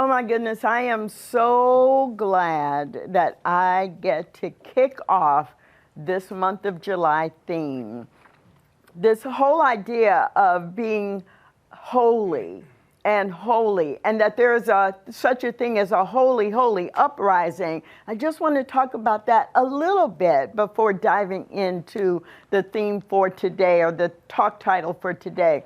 Oh my goodness, I am so glad that I get to kick off this month of July theme. This whole idea of being holy, and that there is such a thing as a holy uprising. I just want to talk about that a little bit before diving into the theme for today, or the talk title for today.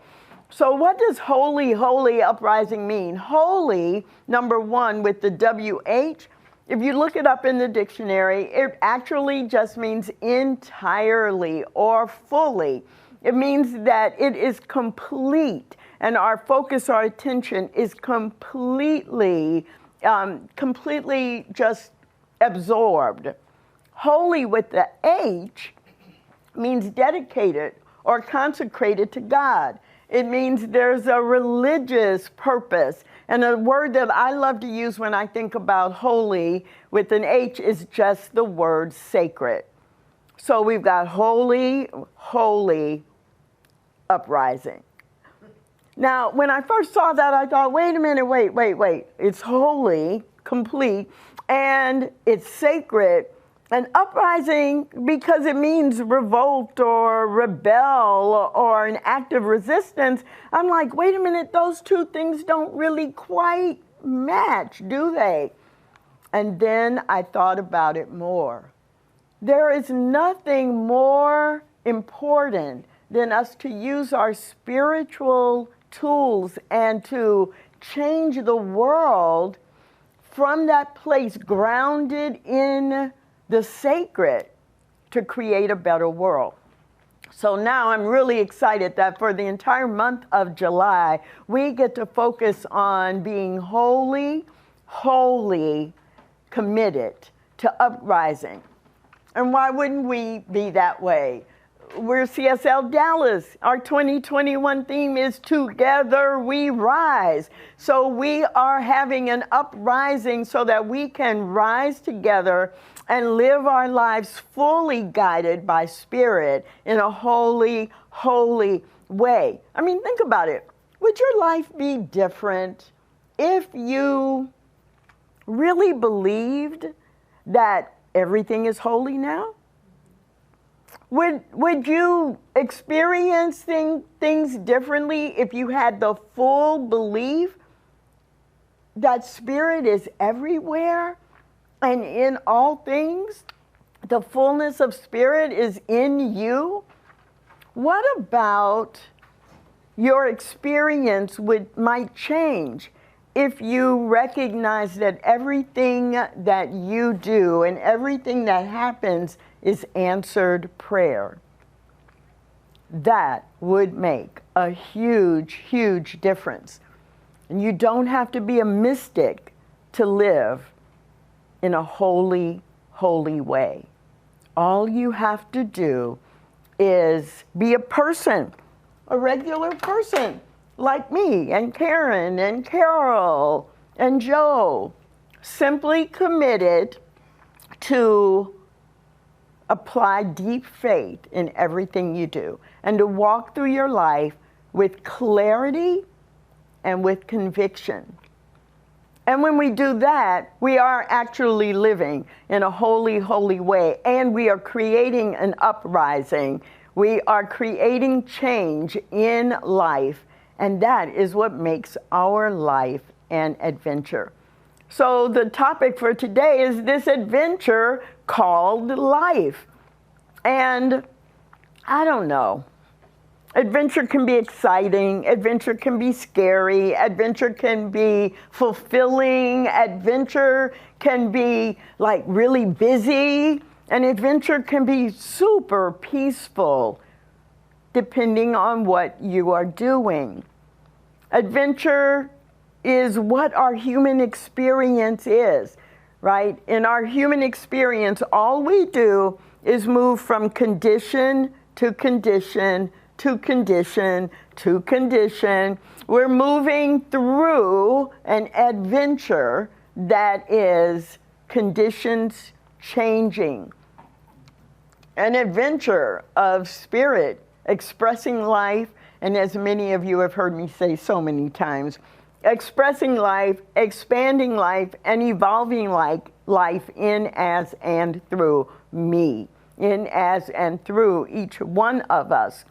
So what does holy uprising mean? Holy, number one, with the WH, if you look it up in the dictionary, it actually just means entirely or fully. It means that it is complete, and our focus, our attention is completely just absorbed. Holy with the H means dedicated or consecrated to God. It means there's a religious purpose. And a word that I love to use when I think about holy with an H is just the word sacred. So we've got holy uprising. Now, when I first saw that, I thought, wait a minute, wait. It's holy, complete, and it's sacred. And uprising, because it means revolt or rebel or an act of resistance, I'm like, wait a minute, those two things don't really quite match, do they? And then I thought about it more. There is nothing more important than us to use our spiritual tools and to change the world from that place grounded in the sacred to create a better world. So now I'm really excited that for the entire month of July, we get to focus on being wholly committed to uprising. And why wouldn't we be that way? We're CSLDallas. Our 2021 theme is Together We Rise. So we are having an uprising so that we can rise together and live our lives fully guided by Spirit in a holy way. I mean, think about it. Would your life be different if you really believed that everything is holy now? Would you experience things differently if you had the full belief that Spirit is everywhere and in all things? The fullness of Spirit is in you? What about your experience might change if you recognize that everything that you do and everything that happens is answered prayer? That would make a huge difference. And you don't have to be a mystic to live in a holy way. All you have to do is be a person, a regular person, like me and Karen and Carol and Joe, simply committed to apply deep faith in everything you do and to walk through your life with clarity and with conviction. And when we do that, we are actually living in a holy way, and we are creating an uprising. We are creating change in life, and that is what makes our life an adventure. So the topic for today is this adventure called life. And I don't know. Adventure can be exciting, adventure can be scary, adventure can be fulfilling, adventure can be like really busy, and adventure can be super peaceful, depending on what you are doing. Adventure is what our human experience is, right? In our human experience, all we do is move from condition to condition to condition to condition. We're moving through an adventure that is conditions changing. An adventure of Spirit expressing life, and as many of you have heard me say so many times, expressing life, expanding life, and evolving life in, as, and through me, in, as, and through each one of us.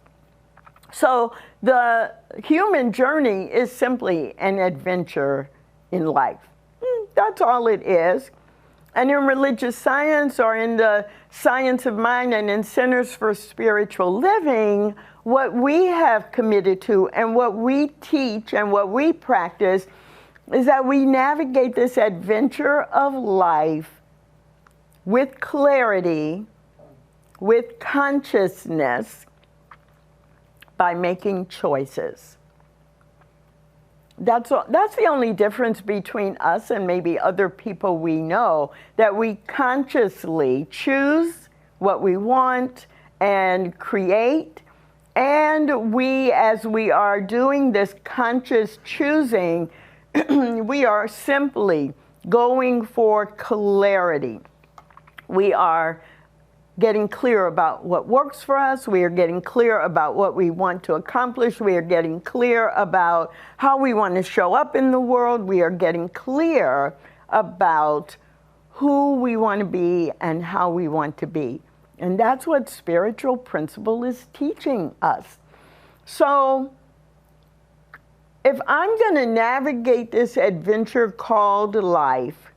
So the human journey is simply an adventure in life. That's all it is. And in religious science, or in the science of mind, and in Centers for Spiritual Living, what we have committed to and what we teach and what we practice is that we navigate this adventure of life with clarity, with consciousness, by making choices. That's the only difference between us and maybe other people we know, that we consciously choose what we want and create. And we, as we are doing this conscious choosing, we are simply going for clarity. We are getting clear about what works for us. We are getting clear about what we want to accomplish. We are getting clear about how we want to show up in the world. We are getting clear about who we want to be and how we want to be. And that's what spiritual principle is teaching us. So if I'm going to navigate this adventure called life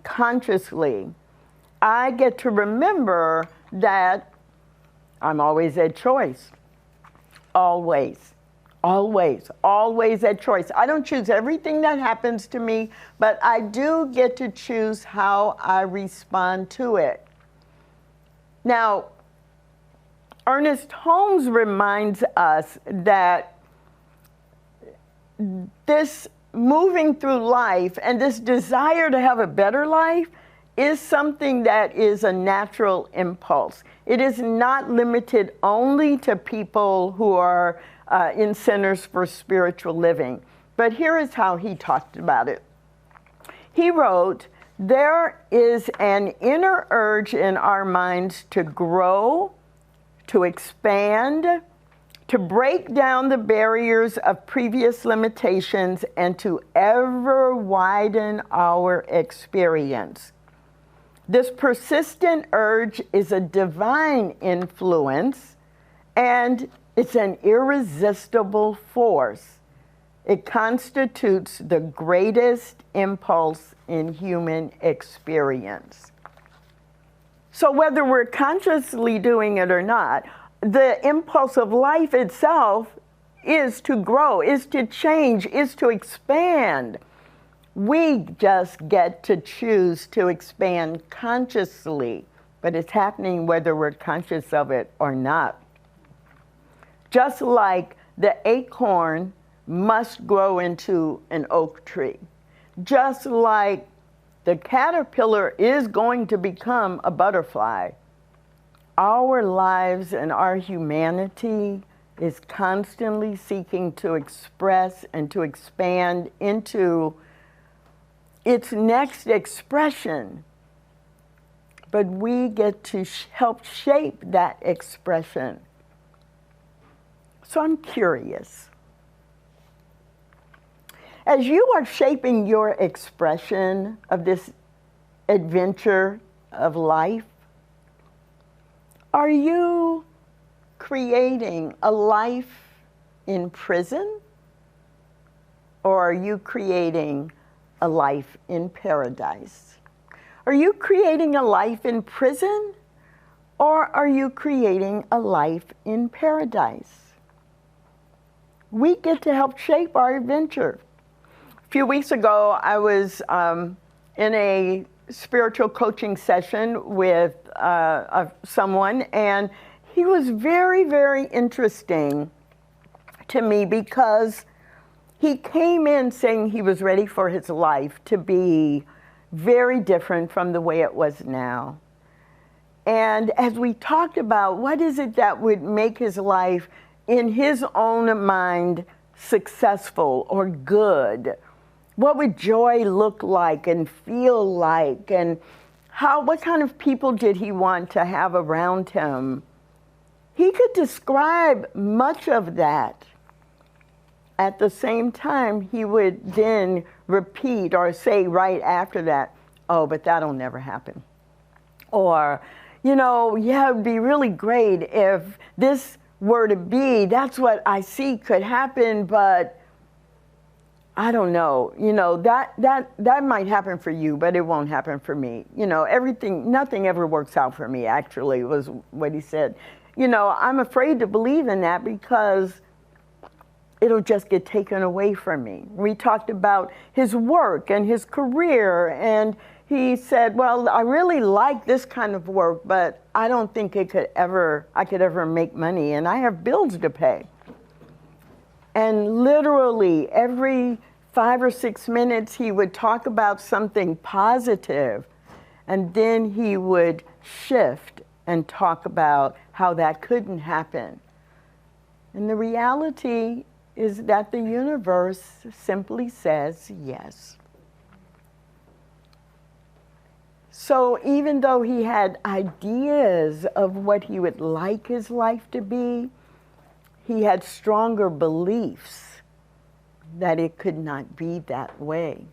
consciously, I get to remember that I'm always at choice. Always, always, always at choice. I don't choose everything that happens to me, but I do get to choose how I respond to it. Now, Ernest Holmes reminds us that this moving through life and this desire to have a better life is something that is a natural impulse. It is not limited only to people who are in Centers for Spiritual Living. But here is how he talked about it. He wrote, "There is an inner urge in our minds to grow, to expand, to break down the barriers of previous limitations, and to ever widen our experience. This persistent urge is a divine influence, and it's an irresistible force. It constitutes the greatest impulse in human experience." So whether we're consciously doing it or not, the impulse of life itself is to grow, is to change, is to expand. We just get to choose to expand consciously, but it's happening whether we're conscious of it or not. Just like the acorn must grow into an oak tree, just like the caterpillar is going to become a butterfly, our lives and our humanity is constantly seeking to express and to expand into its next expression, but we get to help shape that expression. So I'm curious, as you are shaping your expression of this adventure of life, are you creating a life in prison, or are you creating a life in paradise? Are you creating a life in prison, or are you creating a life in paradise? We get to help shape our adventure. A few weeks ago, I was in a spiritual coaching session with someone, and he was very, very interesting to me because he came in saying he was ready for his life to be very different from the way it was now. And as we talked about what is it that would make his life in his own mind successful or good, what would joy look like and feel like, and what kind of people did he want to have around him? He could describe much of that. at the same time, he would then repeat or say right after that, oh, but that'll never happen. Or, you know, yeah, it would be really great if this were to be, that's what I see could happen, but I don't know, you know, that might happen for you, but it won't happen for me. You know, nothing ever works out for me, actually, was what he said. You know, I'm afraid to believe in that because it'll just get taken away from me. We talked about his work and his career, and he said, well, I really like this kind of work, but I don't think I could ever make money, and I have bills to pay. And literally every 5 or 6 minutes, he would talk about something positive, and then he would shift and talk about how that couldn't happen. And the reality is that the universe simply says yes. So even though he had ideas of what he would like his life to be, he had stronger beliefs that it could not be that way.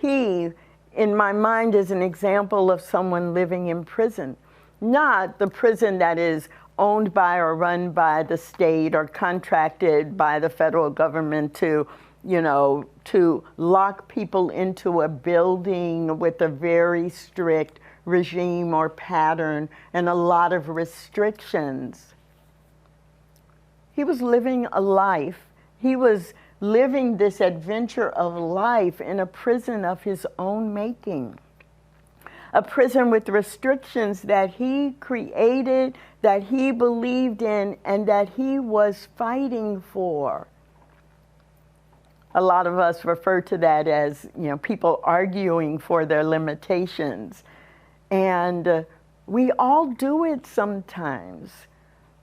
He, in my mind, is an example of someone living in prison, not the prison that is owned by or run by the state or contracted by the federal government to, you know, to lock people into a building with a very strict regime or pattern and a lot of restrictions. He was living a life. He was living this adventure of life in a prison of his own making. A prison with restrictions that he created, that he believed in, and that he was fighting for. A lot of us refer to that as, you know, people arguing for their limitations. And we all do it sometimes.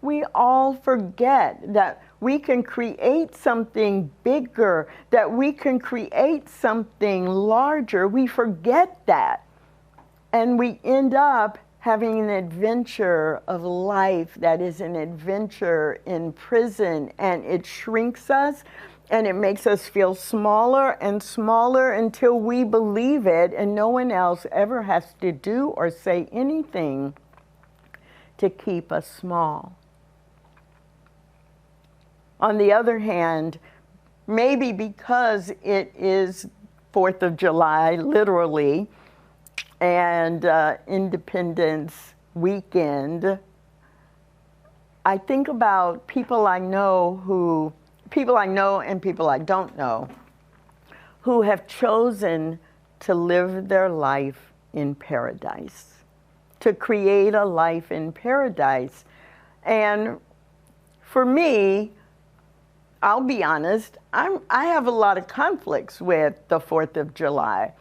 We all forget that we can create something bigger, that we can create something larger. We forget that. And we end up having an adventure of life that is an adventure in prison, and it shrinks us and it makes us feel smaller and smaller until we believe it, and no one else ever has to do or say anything to keep us small. On the other hand, maybe because it is 4th of July, literally, and Independence Weekend, I think about people I know and people I don't know, who have chosen to live their life in paradise, to create a life in paradise. And for me, I'll be honest, I have a lot of conflicts with the 4th of July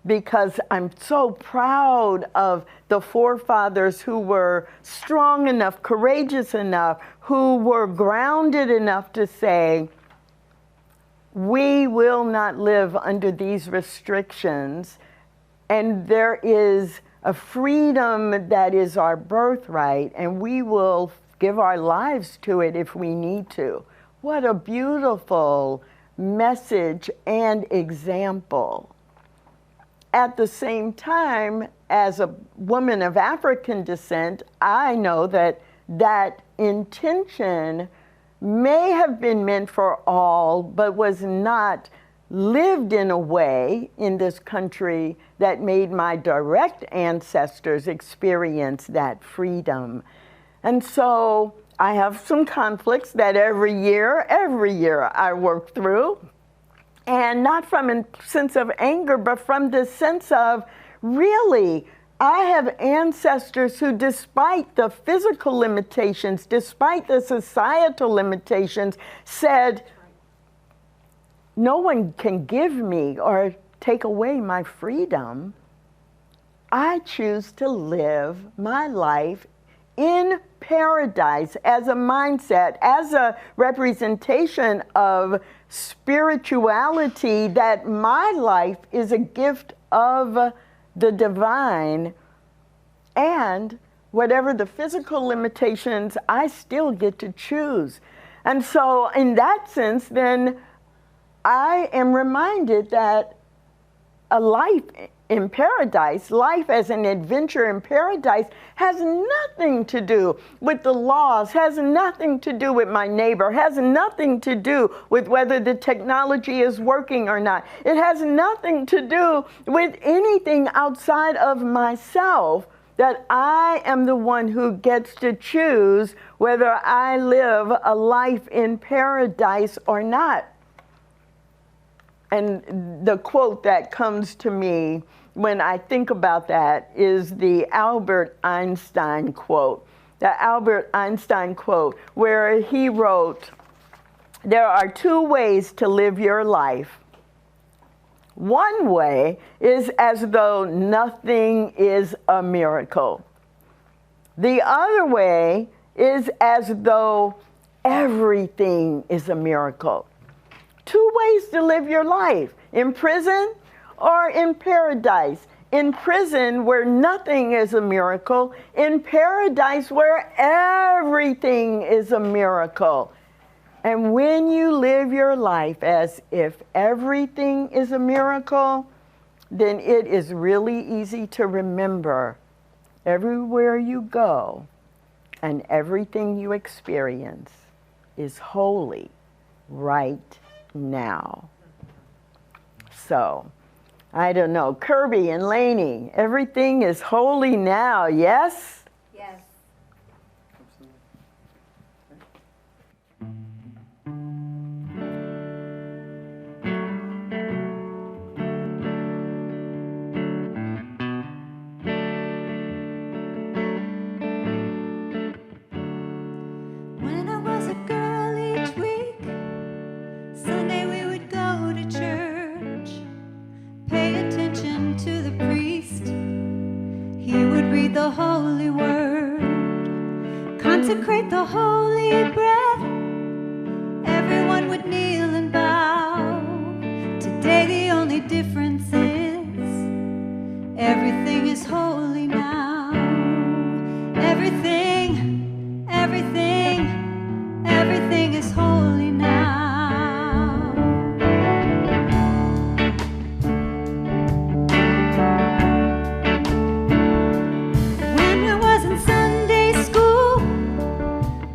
because I'm so proud of the forefathers who were strong enough, courageous enough, who were grounded enough to say, we will not live under these restrictions, and there is a freedom that is our birthright, and we will give our lives to it if we need to. What a beautiful message and example. At the same time, as a woman of African descent, I know that that intention may have been meant for all, but was not lived in a way in this country that made my direct ancestors experience that freedom. And so I have some conflicts that every year I work through, and not from a sense of anger, but from the sense of, really, I have ancestors who, despite the physical limitations, despite the societal limitations, said, no one can give me or take away my freedom. I choose to live my life in paradise as a mindset, as a representation of spirituality, that my life is a gift of the divine, and whatever the physical limitations, I still get to choose. And so in that sense, then I am reminded that a life in paradise, life as an adventure in paradise, has nothing to do with the laws, has nothing to do with my neighbor, has nothing to do with whether the technology is working or not. It has nothing to do with anything outside of myself, that I am the one who gets to choose whether I live a life in paradise or not. And the quote that comes to me when I think about that is the Albert Einstein quote. The Albert Einstein quote, where he wrote, "There are two ways to live your life. One way is as though nothing is a miracle. The other way is as though everything is a miracle." Two ways to live your life: in prison or in paradise. In prison, where nothing is a miracle; in paradise, where everything is a miracle. And when you live your life as if everything is a miracle, then it is really easy to remember everywhere you go and everything you experience is holy right now. So, I don't know, Kirby and Lainey, everything is holy now, yes? Yes. When I was a girl, each week, Sunday we would go to church, pay attention to the priest. He would read the holy word, consecrate the holy bread. Everyone would kneel and bow. Today the only difference is everything is holy now. Everything, everything, everything is holy now. When I was in Sunday school,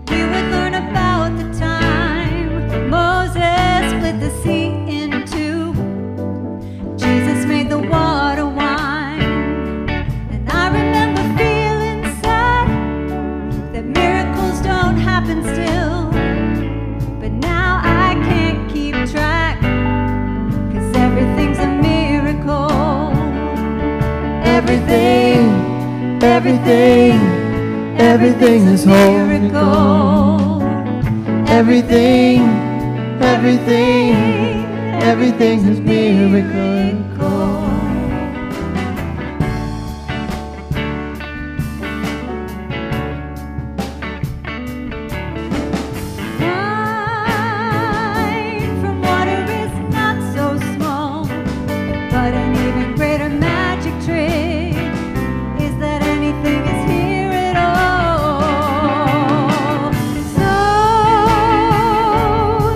we would learn about the time Moses split the sea in two. Jesus made the water wine. And I remember feeling sad that miracles don't happen still. But now I can't keep track, 'cause everything's a miracle. Everything, everything, everything is miracle. Everything, everything, everything is miracle. Wine from water is not so small, but an even greater magic trick is that anything is here at all. So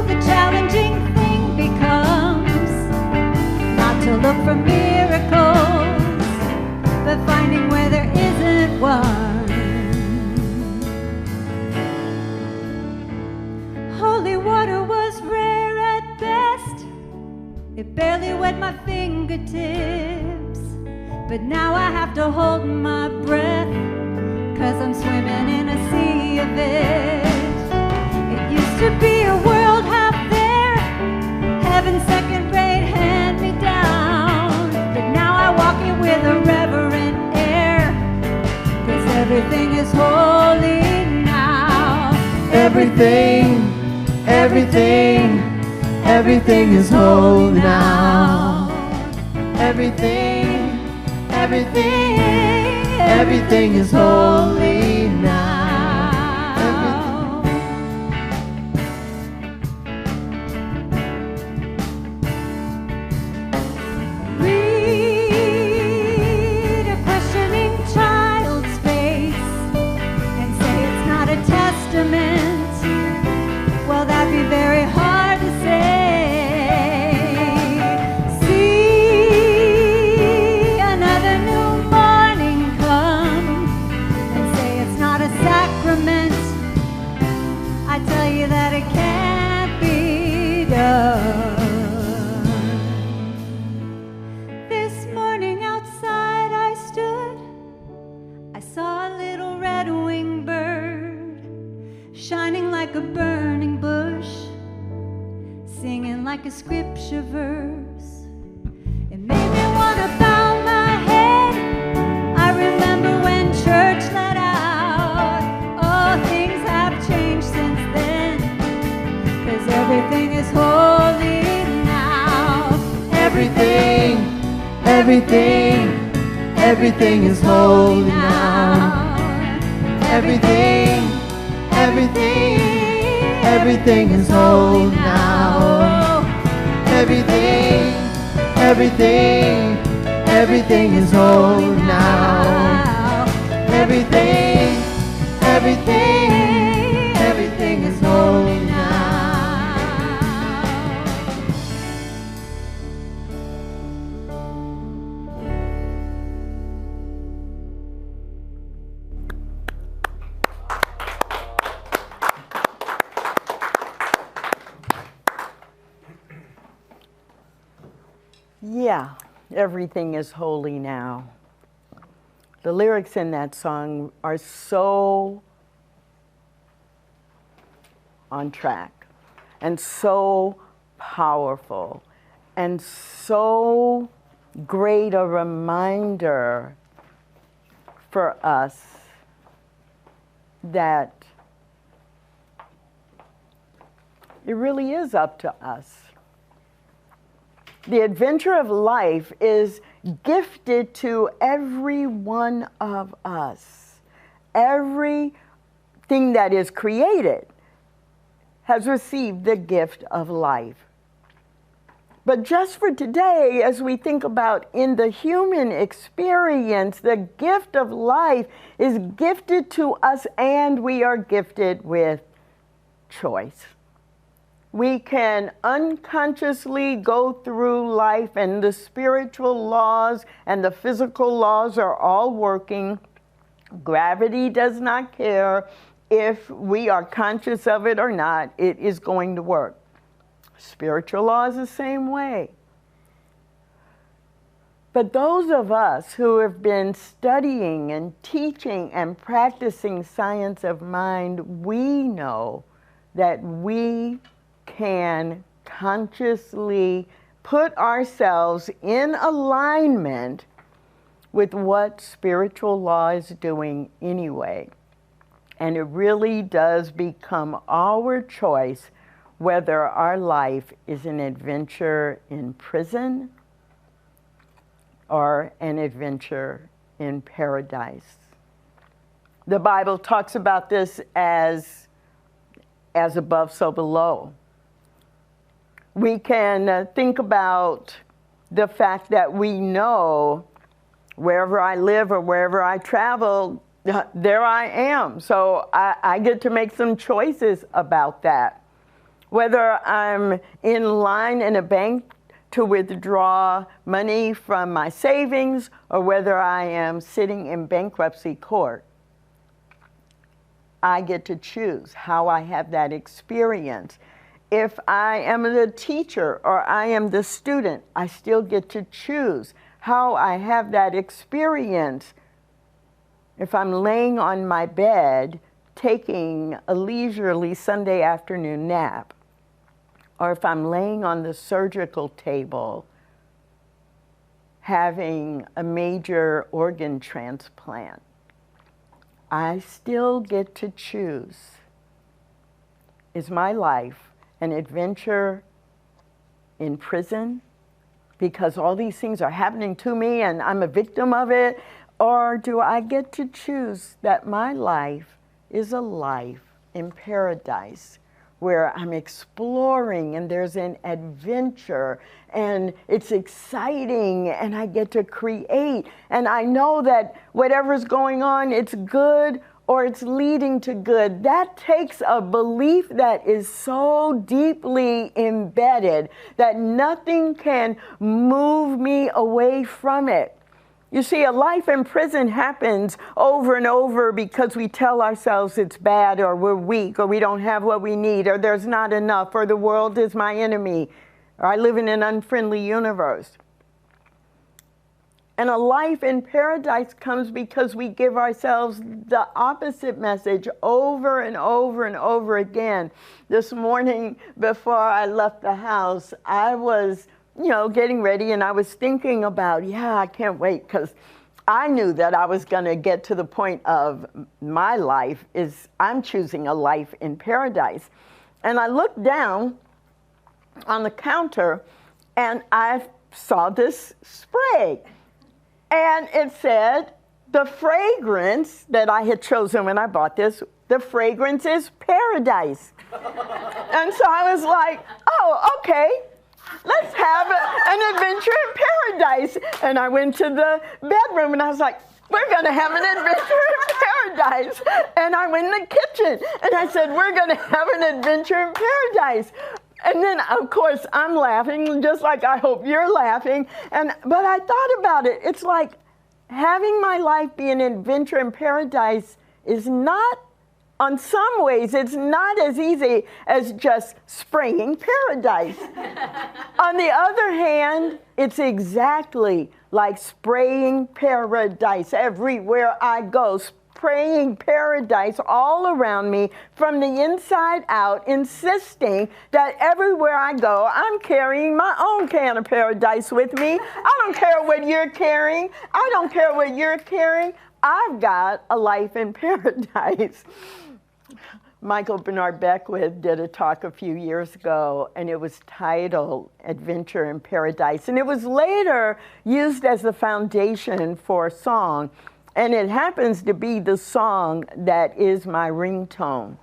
the challenging thing becomes not to look for miracles, but finding where there isn't one. Holy water was rare at best. It barely wet my fingertips. But now I have to hold my breath, 'cause I'm swimming in a sea of it. It used to be a world out there, heaven's second-rate hand-me-down. But now I walk it with a reverent air, 'cause everything is holy now. Everything, everything, everything is holy now. Everything, everything, everything is holy now. Read a questioning child's face and say it's not a testament. Well, everything, everything is whole now. Everything, everything, everything is whole now. Everything, everything, everything is whole now. Everything, everything, everything is whole now. Yeah, everything is holy now. The lyrics in that song are so on track and so powerful and so great a reminder for us that it really is up to us. The adventure of life is gifted to every one of us. Everything that is created has received the gift of life. But just for today, as we think about in the human experience, the gift of life is gifted to us, and we are gifted with choice. We can unconsciously go through life, and the spiritual laws and the physical laws are all working. Gravity does not care if we are conscious of it or not. It is going to work. Spiritual law is the same way. But those of us who have been studying and teaching and practicing science of mind, we know that we can consciously put ourselves in alignment with what spiritual law is doing anyway. And it really does become our choice whether our life is an adventure in prison or an adventure in paradise. The Bible talks about this as above, so below. We can think about the fact that we know wherever I live or wherever I travel, there I am. So I get to make some choices about that. Whether I'm in line in a bank to withdraw money from my savings or whether I am sitting in bankruptcy court, I get to choose how I have that experience. If I am the teacher or I am the student, I still get to choose how I have that experience. If I'm laying on my bed, taking a leisurely Sunday afternoon nap, or if I'm laying on the surgical table, having a major organ transplant, I still get to choose. Is my life an adventure in prison because all these things are happening to me and I'm a victim of it? Or do I get to choose that my life is a life in paradise where I'm exploring and there's an adventure and it's exciting and I get to create and I know that whatever's going on, it's good or it's leading to good? That takes a belief that is so deeply embedded that nothing can move me away from it. You see, a life in prison happens over and over because we tell ourselves it's bad or we're weak or we don't have what we need or there's not enough or the world is my enemy or I live in an unfriendly universe. And a life in paradise comes because we give ourselves the opposite message over and over and over again. This morning before I left the house, I was getting ready and I was thinking about, I can't wait, because I knew that I was going to get to the point of my life is I'm choosing a life in paradise. And I looked down on the counter and I saw this spray. And it said, the fragrance that I had chosen when I bought this, the fragrance is paradise. And so I was like, oh, okay, let's have an adventure in paradise. And I went to the bedroom and I was like, we're gonna have an adventure in paradise. And I went in the kitchen and I said, we're gonna have an adventure in paradise. And then, of course, I'm laughing, just like I hope you're laughing. But I thought about it. It's like having my life be an adventure in paradise is not, on some ways, it's not as easy as just spraying paradise. On the other hand, it's exactly like spraying paradise everywhere I go. Spraying paradise all around me from the inside out, insisting that everywhere I go, I'm carrying my own can of paradise with me. I don't care what you're carrying. I don't care what you're carrying. I've got a life in paradise. Michael Bernard Beckwith did a talk a few years ago, and it was titled Adventure in Paradise. And it was later used as the foundation for a song. And it happens to be the song that is my ringtone.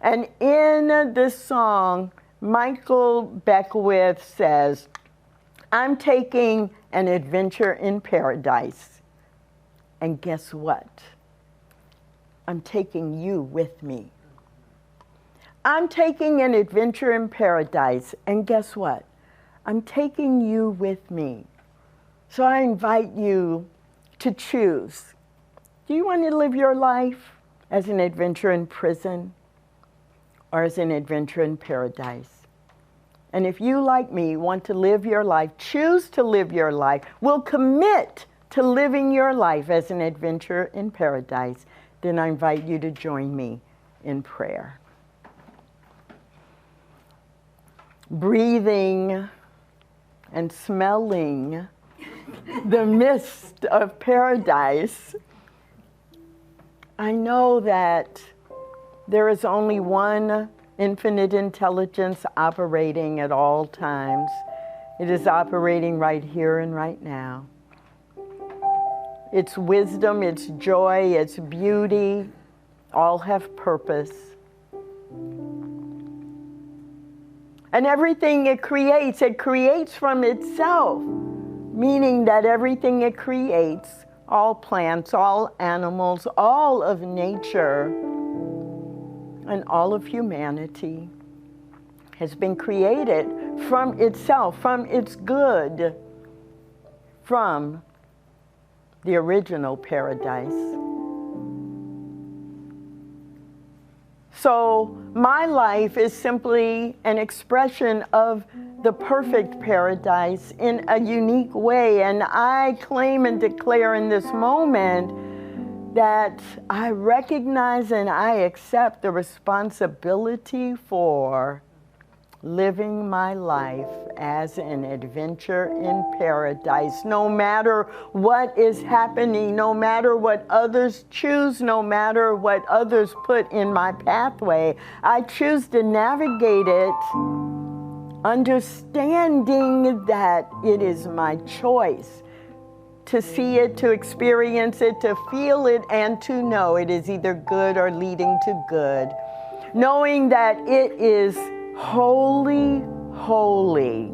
And in this song, Michael Beckwith says, I'm taking an adventure in paradise. And guess what? I'm taking you with me. I'm taking an adventure in paradise. And guess what? I'm taking you with me. So I invite you to choose. Do you want to live your life as an adventure in prison or as an adventure in paradise? And if you, like me, want to live your life, choose to live your life, will commit to living your life as an adventure in paradise, then I invite you to join me in prayer. Breathing and smelling the mist of paradise, I know that there is only one infinite intelligence operating at all times. It is operating right here and right now. Its wisdom, its joy, its beauty, all have purpose. And everything it creates from itself, meaning that everything it creates, all plants, all animals, all of nature, and all of humanity has been created from itself, from its good, from the original paradise. So my life is simply an expression of the perfect paradise in a unique way. And I claim and declare in this moment that I recognize and I accept the responsibility for living my life as an adventure in paradise. No matter what is happening, no matter what others choose, no matter what others put in my pathway, I choose to navigate it, understanding that it is my choice to see it, to experience it, to feel it, and to know it is either good or leading to good. Knowing that it is holy, holy.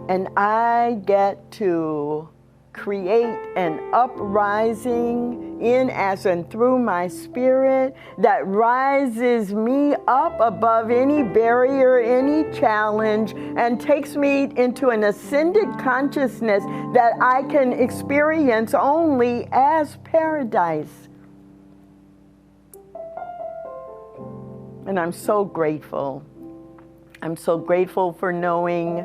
And I get to create an uprising in, as, and through my spirit that rises me up above any barrier, any challenge, and takes me into an ascended consciousness that I can experience only as paradise. And I'm so grateful. I'm so grateful for knowing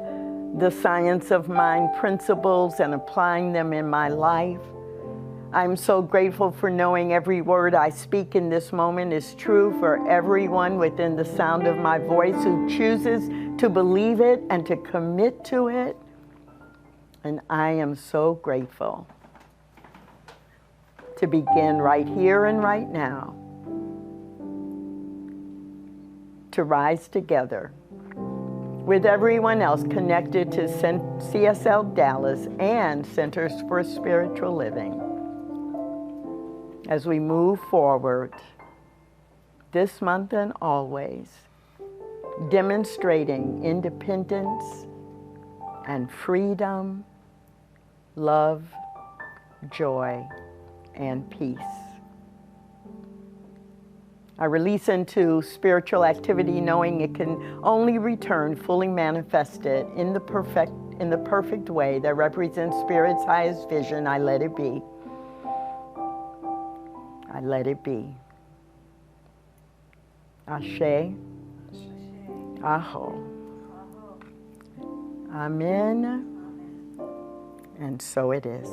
the science of mind principles and applying them in my life. I'm so grateful for knowing every word I speak in this moment is true for everyone within the sound of my voice who chooses to believe it and to commit to it. And I am so grateful to begin right here and right now to rise together with everyone else connected to CSL Dallas and Centers for Spiritual Living as we move forward this month and always, demonstrating independence and freedom, love, joy, and peace. I release into spiritual activity knowing it can only return fully manifested in the perfect way that represents Spirit's highest vision. I let it be. I let it be. Ashe. Aho. Amen. And so it is.